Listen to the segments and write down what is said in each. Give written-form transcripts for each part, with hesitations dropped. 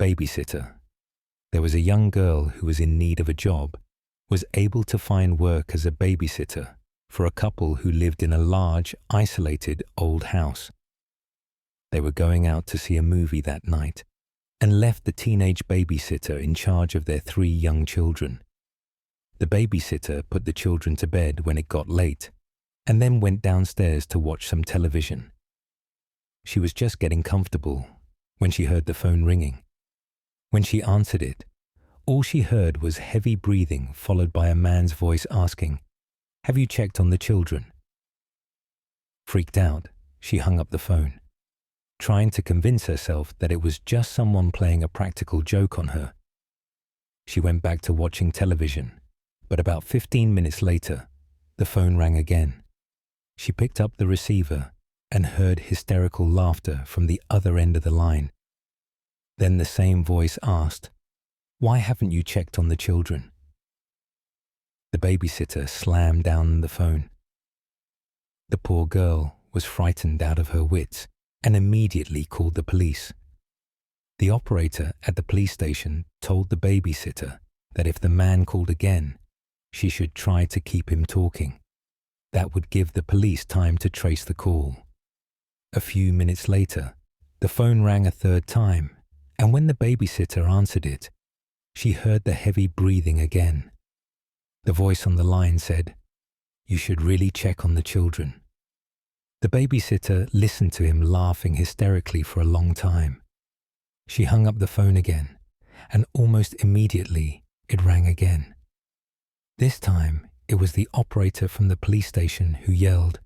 babysitter. There was a young girl who was in need of a job, was able to find work as a babysitter for a couple who lived in a large, isolated old house. They were going out to see a movie that night and left the teenage babysitter in charge of their 3 young children. The babysitter put the children to bed when it got late and then went downstairs to watch some television. She was just getting comfortable when she heard the phone ringing. When she answered it, all she heard was heavy breathing followed by a man's voice asking, "Have you checked on the children?" Freaked out, she hung up the phone, trying to convince herself that it was just someone playing a practical joke on her. She went back to watching television, but about 15 minutes later, the phone rang again. She picked up the receiver and heard hysterical laughter from the other end of the line. Then the same voice asked, "Why haven't you checked on the children?" The babysitter slammed down the phone. The poor girl was frightened out of her wits and immediately called the police. The operator at the police station told the babysitter that if the man called again, she should try to keep him talking. That would give the police time to trace the call. A few minutes later, the phone rang a 3rd time, and when the babysitter answered it, she heard the heavy breathing again. The voice on the line said, "You should really check on the children." The babysitter listened to him laughing hysterically for a long time. She hung up the phone again, and almost immediately it rang again. This time, it was the operator from the police station who yelled,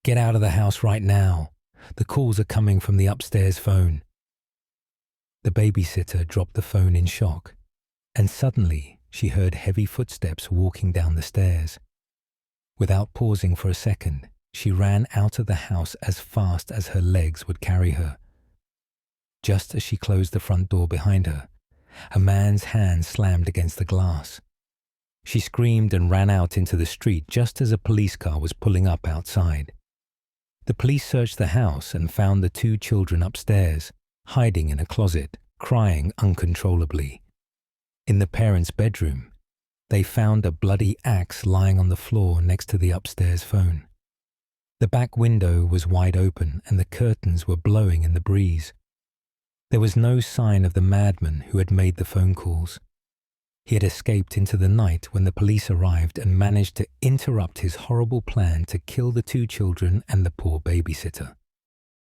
"Get out of the house right now. The calls are coming from the upstairs phone." The babysitter dropped the phone in shock, and suddenly she heard heavy footsteps walking down the stairs. Without pausing for a second, she ran out of the house as fast as her legs would carry her. Just as she closed the front door behind her, a man's hand slammed against the glass. She screamed and ran out into the street just as a police car was pulling up outside. The police searched the house and found the 2 children upstairs, hiding in a closet, crying uncontrollably. In the parents' bedroom, they found a bloody axe lying on the floor next to the upstairs phone. The back window was wide open and the curtains were blowing in the breeze. There was no sign of the madman who had made the phone calls. He had escaped into the night when the police arrived and managed to interrupt his horrible plan to kill the 2 children and the poor babysitter.